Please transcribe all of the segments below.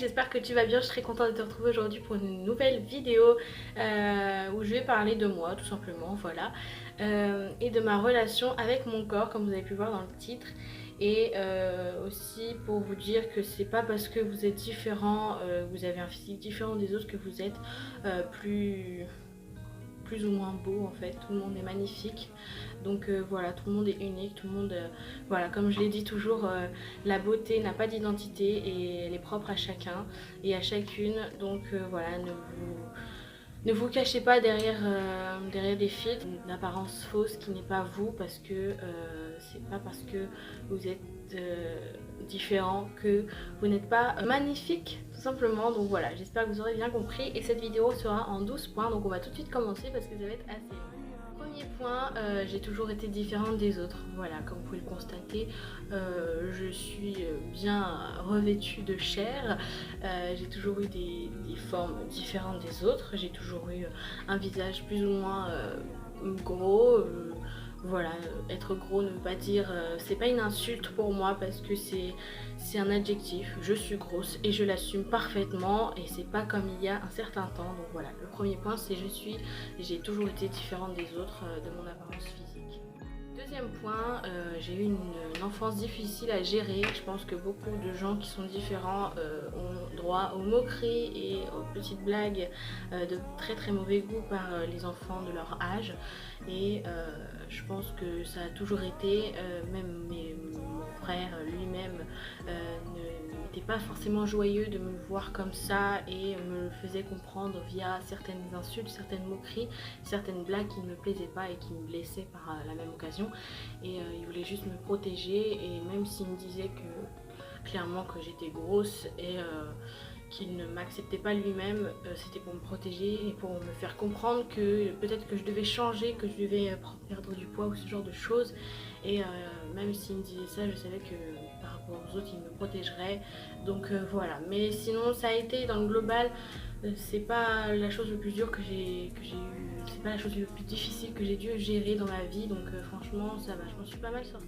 j'espère que tu vas bien. Je serais contente de te retrouver aujourd'hui pour une nouvelle vidéo où je vais parler de moi tout simplement, voilà, et de ma relation avec mon corps comme vous avez pu voir dans le titre. Et aussi pour vous dire que c'est pas parce que vous êtes différent, vous avez un physique différent des autres que vous êtes plus ou moins beau en fait. Tout le monde est magnifique, donc voilà, tout le monde est unique, tout le monde voilà, comme je l'ai dit toujours, la beauté n'a pas d'identité et elle est propre à chacun et à chacune, donc voilà, ne vous cachez pas derrière, derrière des filtres, une apparence fausse qui n'est pas vous, parce que c'est pas parce que vous êtes différent que vous n'êtes pas magnifique tout simplement. Donc voilà, j'espère que vous aurez bien compris et cette vidéo sera en 12 points, donc on va tout de suite commencer parce que ça va être assez long. Premier point, j'ai toujours été différente des autres. Voilà, comme vous pouvez le constater, je suis bien revêtue de chair. J'ai toujours eu des formes différentes des autres. J'ai toujours eu un visage plus ou moins gros. Voilà, être gros ne veut pas dire, c'est pas une insulte pour moi parce que c'est un adjectif. Je suis grosse et je l'assume parfaitement et c'est pas comme il y a un certain temps. Donc voilà, le premier point c'est j'ai toujours été différente des autres de mon apparence physique. Deuxième point, j'ai eu une enfance difficile à gérer. Je pense que beaucoup de gens qui sont différents ont droit aux moqueries et aux petites blagues de très très mauvais goût par les enfants de leur âge. Et je pense que ça a toujours été, même mon frère lui-même n'était pas forcément joyeux de me voir comme ça et me le faisait comprendre via certaines insultes, certaines moqueries, certaines blagues qui ne me plaisaient pas et qui me blessaient par la même occasion. Et il voulait juste me protéger, et même s'il me disait que clairement que j'étais grosse et qu'il ne m'acceptait pas lui-même, c'était pour me protéger et pour me faire comprendre que peut-être que je devais changer, que je devais perdre du poids ou ce genre de choses. Et même s'il me disait ça, je savais que par rapport aux autres, il me protégerait. Donc voilà. Mais sinon, ça a été dans le global, c'est pas la chose la plus dure que j'ai eu, c'est pas la chose la plus difficile que j'ai dû gérer dans ma vie. Donc franchement, ça va, je m'en suis pas mal sortie.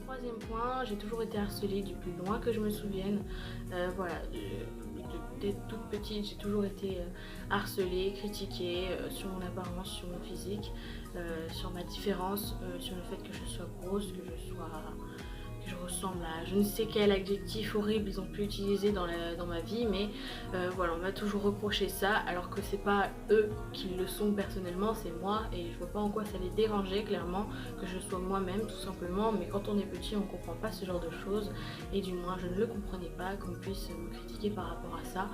Troisième point, j'ai toujours été harcelée du plus loin que je me souvienne. Voilà, dès toute petite, j'ai toujours été harcelée, critiquée sur mon apparence, sur mon physique, sur ma différence, sur le fait que je sois grosse, que je ressemble à je ne sais quel adjectif horrible ils ont pu utiliser dans ma vie, mais voilà, on m'a toujours reproché ça, alors que c'est pas eux qui le sont personnellement, c'est moi, et je vois pas en quoi ça les dérangeait clairement que je sois moi-même tout simplement. Mais quand on est petit, on comprend pas ce genre de choses, et du moins je ne le comprenais pas qu'on puisse me critiquer par rapport à ça.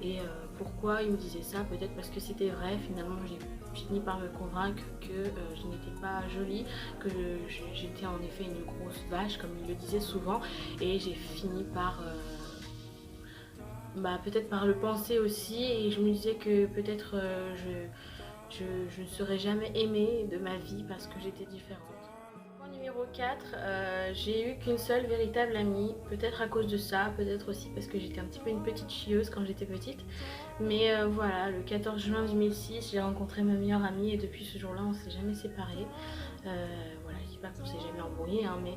Et pourquoi ils me disaient ça? Peut-être parce que c'était vrai. Finalement j'ai fini par me convaincre que je n'étais pas jolie, que j'étais en effet une grosse vache comme ils le disaient souvent, et j'ai fini par peut-être par le penser aussi, et je me disais que peut-être je ne serais jamais aimée de ma vie parce que j'étais différente. Point numéro 4, j'ai eu qu'une seule véritable amie, peut-être à cause de ça, peut-être aussi parce que j'étais un petit peu une petite chieuse quand j'étais petite. Mais voilà, le 14 juin 2006, j'ai rencontré ma meilleure amie et depuis ce jour-là, on s'est jamais séparés. Voilà, je dis pas qu'on s'est jamais embrouillé, hein, mais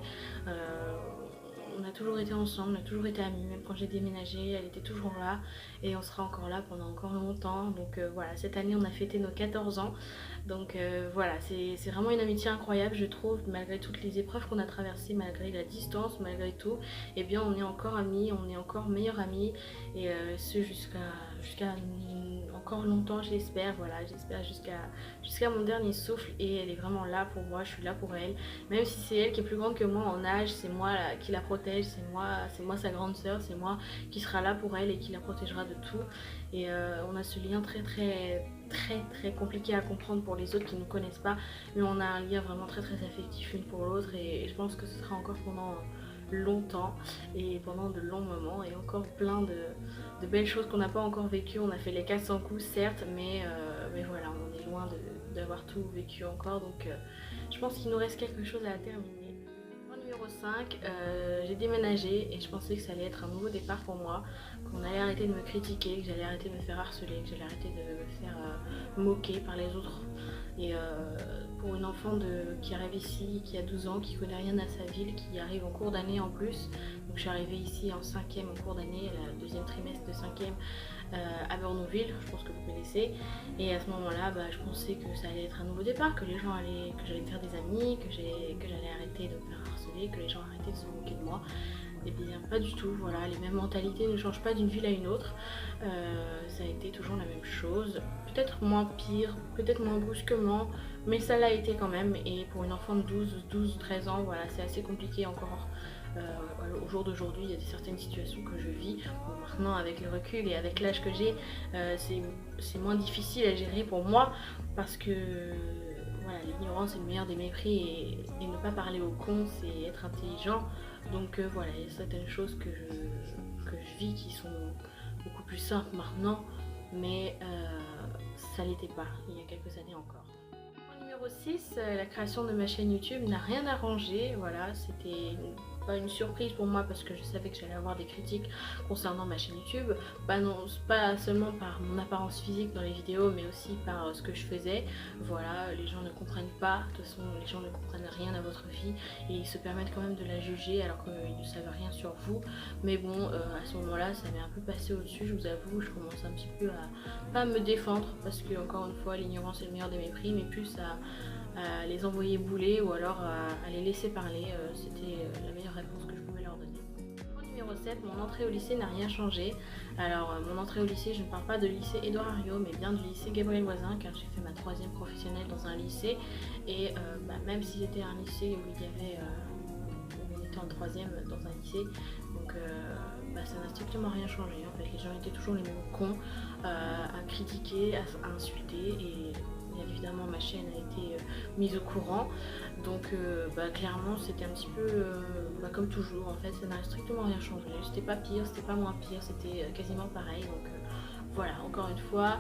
on a toujours été ensemble, on a toujours été amis. Même quand j'ai déménagé, elle était toujours là et on sera encore là pendant encore longtemps. Donc voilà, cette année on a fêté nos 14 ans. Donc voilà, c'est vraiment une amitié incroyable, je trouve, malgré toutes les épreuves qu'on a traversées, malgré la distance, malgré tout. Et bien on est encore amis, on est encore meilleurs amis, et ce jusqu'à encore longtemps, je l'espère. Voilà, j'espère jusqu'à mon dernier souffle, et elle est vraiment là pour moi, je suis là pour elle. Même si c'est elle qui est plus grande que moi en âge, c'est moi qui la protège, c'est moi sa grande sœur, c'est moi qui sera là pour elle et qui la protégera de tout. Et on a ce lien très compliqué à comprendre pour les autres qui ne nous connaissent pas, mais on a un lien vraiment très affectif l'une pour l'autre, et je pense que ce sera encore pendant longtemps et pendant de longs moments, et encore plein de belles choses qu'on n'a pas encore vécues. On a fait les 400 coups certes, mais voilà, on est loin d'avoir tout vécu encore, donc je pense qu'il nous reste quelque chose à terminer. Numéro 5, j'ai déménagé et je pensais que ça allait être un nouveau départ pour moi, qu'on allait arrêter de me critiquer, que j'allais arrêter de me faire harceler, que j'allais arrêter de me faire moquer par les autres. Et pour une enfant qui arrive ici, qui a 12 ans, qui connaît rien à sa ville, qui arrive en cours d'année en plus, donc je suis arrivée ici en 5e en cours d'année, le deuxième trimestre de 5e à Bournonville, je pense que vous connaissez. Et à ce moment-là, je pensais que ça allait être un nouveau départ, que j'allais me faire des amis, que j'allais arrêter de me faire harceler, que les gens arrêtaient de se moquer de moi. Et bien pas du tout, voilà, les mêmes mentalités ne changent pas d'une ville à une autre. Ça a été toujours la même chose, peut-être moins pire, peut-être moins brusquement, mais ça l'a été quand même. Et pour une enfant de 12-13 ans, voilà, c'est assez compliqué encore. Au jour d'aujourd'hui, il y a certaines situations que je vis. Bon, maintenant, avec le recul et avec l'âge que j'ai, c'est moins difficile à gérer pour moi parce que voilà, l'ignorance est le meilleur des mépris et ne pas parler au con, c'est être intelligent. Donc voilà, il y a certaines choses que je vis qui sont beaucoup plus simples maintenant, mais ça l'était pas il y a quelques années encore. Numéro 6, la création de ma chaîne YouTube n'a rien arrangé. Voilà, c'était pas une surprise pour moi parce que je savais que j'allais avoir des critiques concernant ma chaîne YouTube. Pas seulement par mon apparence physique dans les vidéos, mais aussi par ce que je faisais. Voilà, les gens ne comprennent pas, de toute façon les gens ne comprennent rien à votre vie et ils se permettent quand même de la juger alors qu'ils ne savent rien sur vous. Mais bon, à ce moment-là, ça m'est un peu passé au-dessus, je vous avoue, je commence un petit peu à pas me défendre parce que encore une fois, l'ignorance est le meilleur des mépris, mais plus à les envoyer bouler ou alors à les laisser parler, c'était la meilleure réponse que je pouvais leur donner. Point numéro 7, mon entrée au lycée n'a rien changé. Alors mon entrée au lycée, je ne parle pas de lycée Édouard Herriot, mais bien du lycée Gabriel Voisin, car j'ai fait ma 3e professionnelle dans un lycée. Et même si c'était un lycée où il y avait on était en 3e dans un lycée, donc ça n'a strictement rien changé. En fait, les gens étaient toujours les mêmes cons à critiquer, à insulter, et bien évidemment ma chaîne a été mise au courant. Donc clairement c'était un petit peu comme toujours, en fait ça n'a strictement rien changé. C'était pas pire, c'était pas moins pire, c'était quasiment pareil. Donc voilà, encore une fois,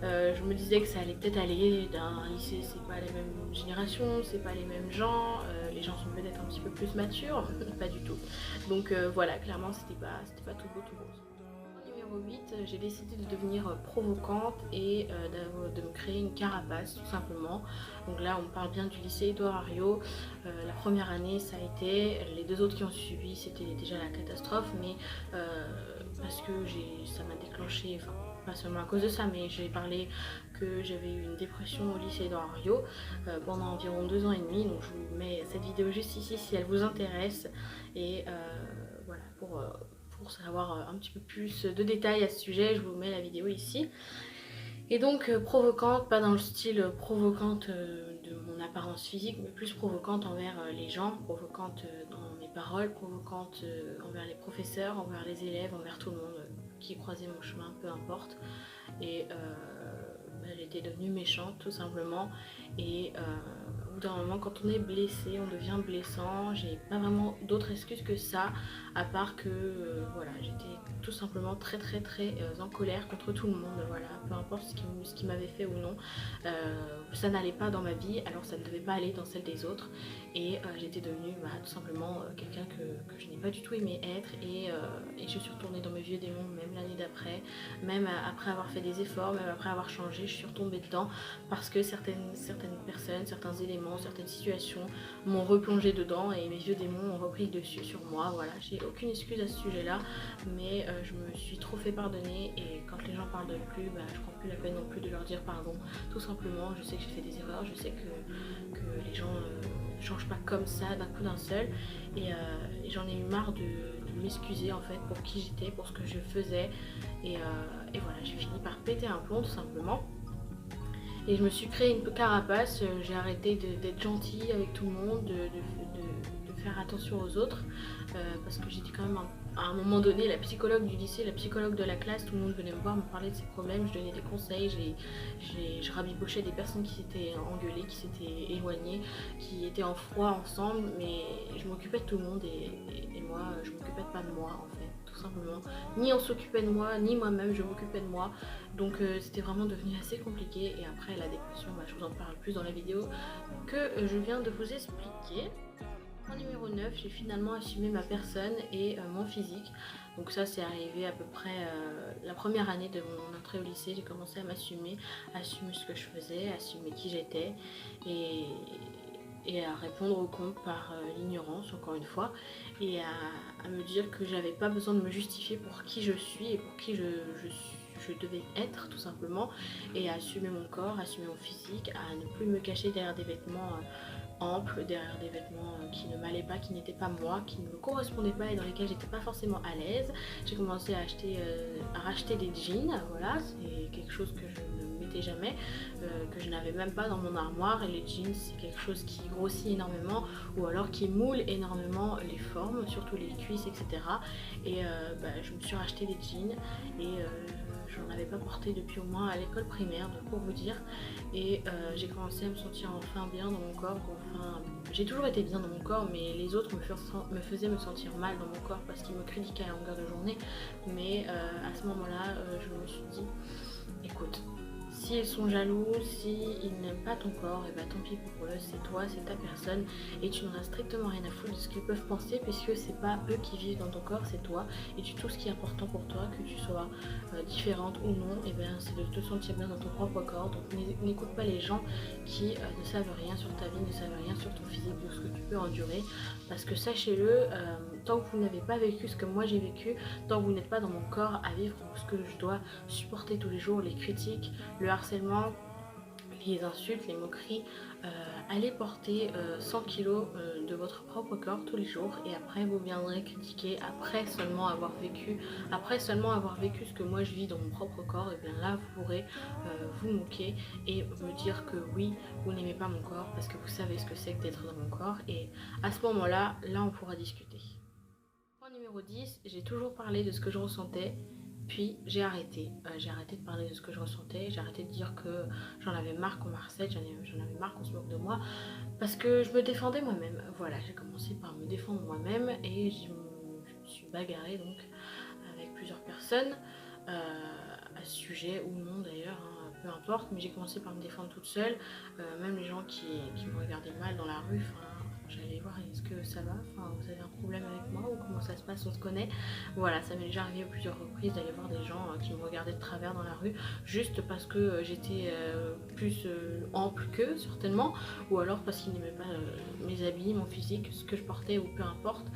je me disais que ça allait peut-être aller d'un lycée, c'est pas les mêmes générations, c'est pas les mêmes gens, les gens sont peut-être un petit peu plus matures, pas du tout. Donc voilà, clairement c'était pas tout beau tout rose. Numéro 8, j'ai décidé de devenir provocante et de me créer une carapace tout simplement. Donc là on parle bien du lycée Édouard Herriot. La première année ça a été, les 2 autres qui ont suivi c'était déjà la catastrophe, mais parce que ça m'a déclenché, enfin pas seulement à cause de ça, mais j'ai parlé que j'avais eu une dépression au lycée Édouard Herriot pendant environ 2 ans et demi. Donc je vous mets cette vidéo juste ici si elle vous intéresse, et voilà, pour savoir un petit peu plus de détails à ce sujet, je vous mets la vidéo ici. Et donc provocante, pas dans le style provocante de mon apparence physique, mais plus provocante envers les gens, provocante dans mes paroles, provocante envers les professeurs, envers les élèves, envers tout le monde qui croisait mon chemin, peu importe. Et j'étais devenue méchante tout simplement. Et au bout d'un moment, quand on est blessé, on devient blessant. J'ai pas vraiment d'autres excuses que ça, à part que voilà, j'étais tout simplement très en colère contre tout le monde. Voilà, peu importe ce qui m'avait fait ou non, ça n'allait pas dans ma vie, alors ça ne devait pas aller dans celle des autres. Et j'étais devenue tout simplement quelqu'un que je n'ai pas du tout aimé être. Et je suis retournée dans mes vieux démons, même l'année d'après, même après avoir fait des efforts, même après avoir changé, je suis retombée dedans parce que certaines personnes, certains éléments, certaines situations m'ont replongé dedans et mes vieux démons ont repris le dessus sur moi. Voilà, j'ai aucune excuse à ce sujet-là, mais je me suis trop fait pardonner, et quand les gens pardonnent plus, je prends plus la peine non plus de leur dire pardon. Tout simplement, je sais que j'ai fait des erreurs, je sais que les gens ne changent pas comme ça d'un coup d'un seul, et j'en ai eu marre de m'excuser en fait pour qui j'étais, pour ce que je faisais, et voilà, j'ai fini par péter un plomb tout simplement. Et je me suis créé une carapace, j'ai arrêté d'être gentille avec tout le monde, de faire attention aux autres, parce que j'étais quand même à un moment donné la psychologue du lycée, la psychologue de la classe. Tout le monde venait me voir, me parler de ses problèmes, je donnais des conseils, je rabibochais des personnes qui s'étaient engueulées, qui s'étaient éloignées, qui étaient en froid ensemble, mais je m'occupais de tout le monde, et moi je m'occupais pas de moi en fait, tout simplement. Ni on s'occupait de moi, ni moi-même je m'occupais de moi. Donc c'était vraiment devenu assez compliqué, et après la dépression, je vous en parle plus dans la vidéo que je viens de vous expliquer. En numéro 9, j'ai finalement assumé ma personne et mon physique. Donc ça c'est arrivé à peu près la première année de mon entrée au lycée. J'ai commencé à m'assumer, assumer ce que je faisais, assumer qui j'étais et à répondre aux comptes par l'ignorance encore une fois, et à me dire que j'avais pas besoin de me justifier pour qui je suis et pour qui je devais être tout simplement, et à assumer mon corps, assumer mon physique, à ne plus me cacher derrière des vêtements amples, derrière des vêtements qui ne m'allaient pas, qui n'étaient pas moi, qui ne me correspondaient pas et dans lesquels j'étais pas forcément à l'aise. J'ai commencé à racheter des jeans, voilà, c'est quelque chose que je ne mettais jamais, que je n'avais même pas dans mon armoire, et les jeans c'est quelque chose qui grossit énormément ou alors qui moule énormément les formes, surtout les cuisses, etc. Et je me suis racheté des jeans et j'en avais pas porté depuis au moins à l'école primaire, donc pour vous dire. Et j'ai commencé à me sentir enfin bien dans mon corps. Enfin, j'ai toujours été bien dans mon corps, mais les autres me faisaient me sentir mal dans mon corps parce qu'ils me critiquaient à longueur de journée. Mais à ce moment-là, je me suis dit, écoute, si ils sont jaloux, s'ils n'aiment pas ton corps, et bah tant pis pour eux, c'est toi, c'est ta personne, et tu n'en as strictement rien à foutre de ce qu'ils peuvent penser, puisque c'est pas eux qui vivent dans ton corps, c'est toi, et tout ce qui est important pour toi, que tu sois différente ou non, et ben c'est de te sentir bien dans ton propre corps. Donc n'écoute pas les gens qui ne savent rien sur ta vie, ne savent rien sur ton physique, de ce que tu peux endurer, parce que sachez-le, tant que vous n'avez pas vécu ce que moi j'ai vécu, tant que vous n'êtes pas dans mon corps à vivre ce que je dois supporter tous les jours, les critiques, le harcèlement, les insultes, les moqueries, allez porter 100 kilos de votre propre corps tous les jours, et après vous viendrez critiquer après seulement avoir vécu ce que moi je vis dans mon propre corps. Et bien là vous pourrez vous moquer et me dire que oui, vous n'aimez pas mon corps parce que vous savez ce que c'est que d'être dans mon corps, et à ce moment là on pourra discuter. Point numéro 10, j'ai toujours parlé de ce que je ressentais. Puis j'ai arrêté de parler de ce que je ressentais, j'ai arrêté de dire que j'en avais marre qu'on m'harcèle, j'en avais marre qu'on se moque de moi, parce que je me défendais moi-même. Voilà, j'ai commencé par me défendre moi-même, et je me suis bagarrée donc avec plusieurs personnes à ce sujet, ou non d'ailleurs, hein, peu importe, mais j'ai commencé par me défendre toute seule, même les gens qui me regardaient mal dans la rue, j'allais voir, est-ce que ça va, vous avez un problème avec moi ou comment ça se passe, on se connaît. Voilà, ça m'est déjà arrivé à plusieurs reprises d'aller voir des gens qui me regardaient de travers dans la rue juste parce que j'étais plus ample qu'eux certainement, ou alors parce qu'ils n'aimaient pas mes habits, mon physique, ce que je portais ou peu importe.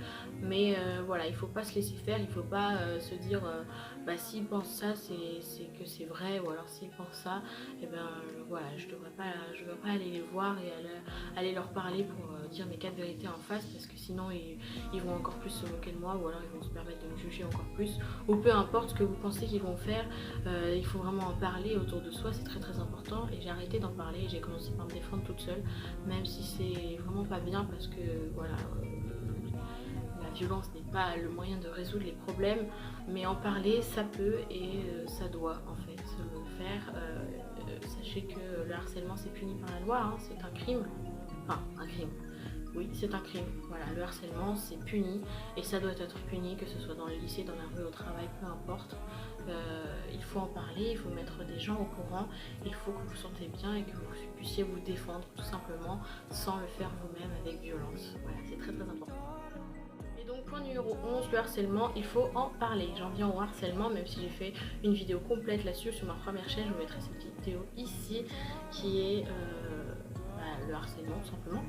Mais voilà, il faut pas se laisser faire, il faut pas se dire s'ils pensent ça c'est que c'est vrai, ou alors s'ils pensent ça, et ben voilà, je devrais pas aller les voir et aller leur parler pour dire mes quatre vérités en face, parce que sinon ils vont encore plus se moquer de moi, ou alors ils vont se permettre de me juger encore plus, ou peu importe ce que vous pensez qu'ils vont faire. Il faut vraiment en parler autour de soi, c'est très très important, et j'ai arrêté d'en parler et j'ai commencé par me défendre toute seule, même si c'est vraiment pas bien, parce que voilà, la violence n'est pas le moyen de résoudre les problèmes, mais en parler ça peut et ça doit en fait se faire. Sachez que le harcèlement c'est puni par la loi, hein, c'est un crime, enfin un crime. Oui, c'est un crime. Voilà, le harcèlement, c'est puni et ça doit être puni, que ce soit dans le lycée, dans la rue, au travail, peu importe. Il faut en parler, il faut mettre des gens au courant, il faut que vous vous sentez bien et que vous puissiez vous défendre tout simplement sans le faire vous-même avec violence. Voilà, c'est très très important. Et donc point numéro 11, le harcèlement, il faut en parler. J'en viens au harcèlement, même si j'ai fait une vidéo complète là-dessus sur ma première chaîne, je vous mettrai cette vidéo ici qui est le harcèlement tout simplement.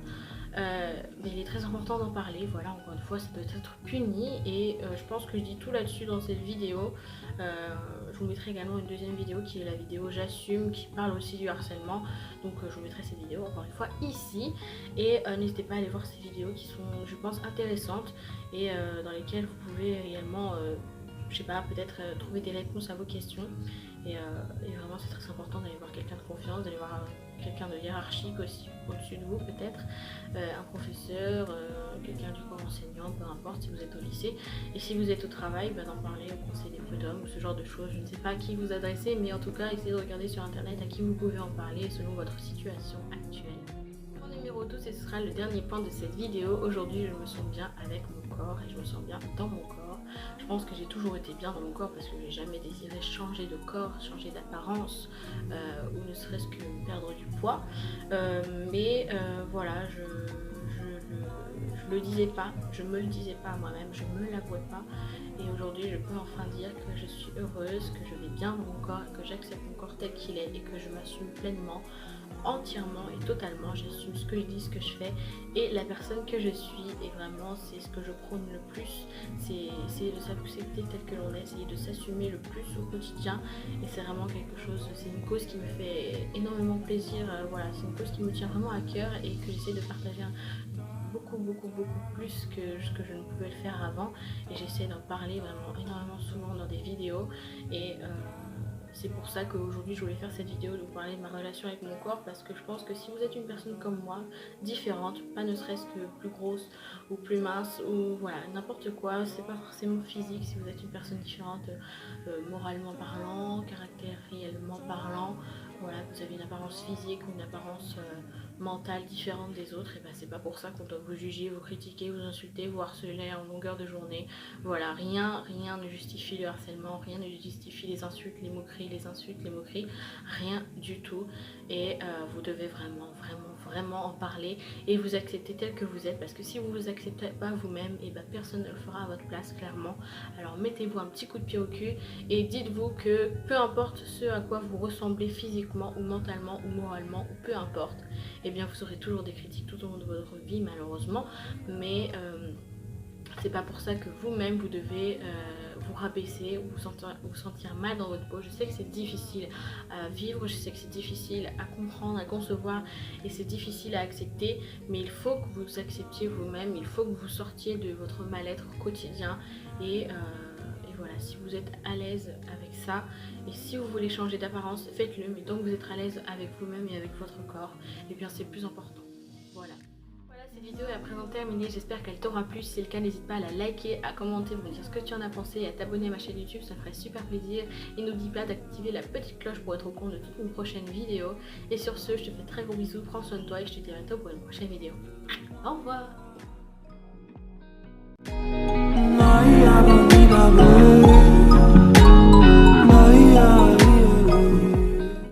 Mais il est très important d'en parler, voilà, encore une fois ça doit être puni, et je pense que je dis tout là-dessus dans cette vidéo. Je vous mettrai également une deuxième vidéo qui est la vidéo j'assume, qui parle aussi du harcèlement, donc je vous mettrai cette vidéo encore une fois ici, et n'hésitez pas à aller voir ces vidéos qui sont, je pense, intéressantes, et dans lesquelles vous pouvez également je sais pas, peut-être trouver des réponses à vos questions, et vraiment c'est très important d'aller voir quelqu'un de confiance, d'aller voir quelqu'un de hiérarchique aussi au-dessus de vous, peut-être un professeur, quelqu'un du corps enseignant, peu importe si vous êtes au lycée, et si vous êtes au travail, d'en parler au conseil des prud'hommes ou ce genre de choses. Je ne sais pas à qui vous adressez, mais en tout cas essayez de regarder sur internet à qui vous pouvez en parler selon votre situation actuelle. Point numéro 12, et ce sera le dernier point de cette vidéo. Aujourd'hui je me sens bien avec mon corps et je me sens bien dans mon corps. Je pense que j'ai toujours été bien dans mon corps parce que j'ai jamais désiré changer de corps, changer d'apparence, ou ne serait-ce que perdre du poids. Mais voilà, je le disais pas, je me le disais pas à moi-même, je me l'avouais pas. Et aujourd'hui, je peux enfin dire que je suis heureuse, que je vais bien dans mon corps, que j'accepte mon corps tel qu'il est et que je m'assume pleinement, entièrement et totalement. J'assume ce que je dis, ce que je fais et la personne que je suis. Et vraiment, c'est ce que je prône le plus. C'est essayer de s'accepter tel que l'on est, essayer de s'assumer le plus au quotidien. Et c'est vraiment quelque chose, c'est une cause qui me fait énormément plaisir. Voilà, c'est une cause qui me tient vraiment à cœur et que j'essaie de partager beaucoup plus que ce que je ne pouvais le faire avant, et j'essaie d'en parler vraiment énormément souvent dans des vidéos. Et c'est pour ça qu'aujourd'hui je voulais faire cette vidéo, de vous parler de ma relation avec mon corps, parce que je pense que si vous êtes une personne comme moi, différente, pas ne serait-ce que plus grosse ou plus mince ou voilà, n'importe quoi, c'est pas forcément physique, si vous êtes une personne différente moralement parlant, caractériellement parlant, voilà, vous avez une apparence physique ou une apparence mentale différente des autres, et ben c'est pas pour ça qu'on doit vous juger, vous critiquer, vous insulter, vous harceler en longueur de journée. Voilà, rien ne justifie le harcèlement, rien ne justifie les insultes, les moqueries, rien du tout. Et vous devez vraiment en parler et vous accepter tel que vous êtes, parce que si vous vous acceptez pas vous-même, et ben personne ne le fera à votre place, clairement. Alors mettez-vous un petit coup de pied au cul et dites-vous que peu importe ce à quoi vous ressemblez physiquement ou mentalement ou moralement, ou peu importe, et bien vous aurez toujours des critiques tout au long de votre vie, malheureusement, mais c'est pas pour ça que vous-même vous devez vous rabaisser ou vous sentir mal dans votre peau. Je sais que c'est difficile à vivre, je sais que c'est difficile à comprendre, à concevoir, et c'est difficile à accepter, mais il faut que vous acceptiez vous-même, il faut que vous sortiez de votre mal-être quotidien. Et voilà, si vous êtes à l'aise avec ça, et si vous voulez changer d'apparence, faites-le, mais tant que vous êtes à l'aise avec vous-même et avec votre corps, et bien c'est plus important. Voilà. Cette vidéo est à présent terminée, j'espère qu'elle t'aura plu. Si c'est le cas, n'hésite pas à la liker, à commenter, me dire ce que tu en as pensé et à t'abonner à ma chaîne YouTube, ça ferait super plaisir. Et n'oublie pas d'activer la petite cloche pour être au courant de toutes mes prochaines vidéos. Et sur ce, je te fais très gros bisous, prends soin de toi et je te dis à bientôt pour une prochaine vidéo. Au revoir.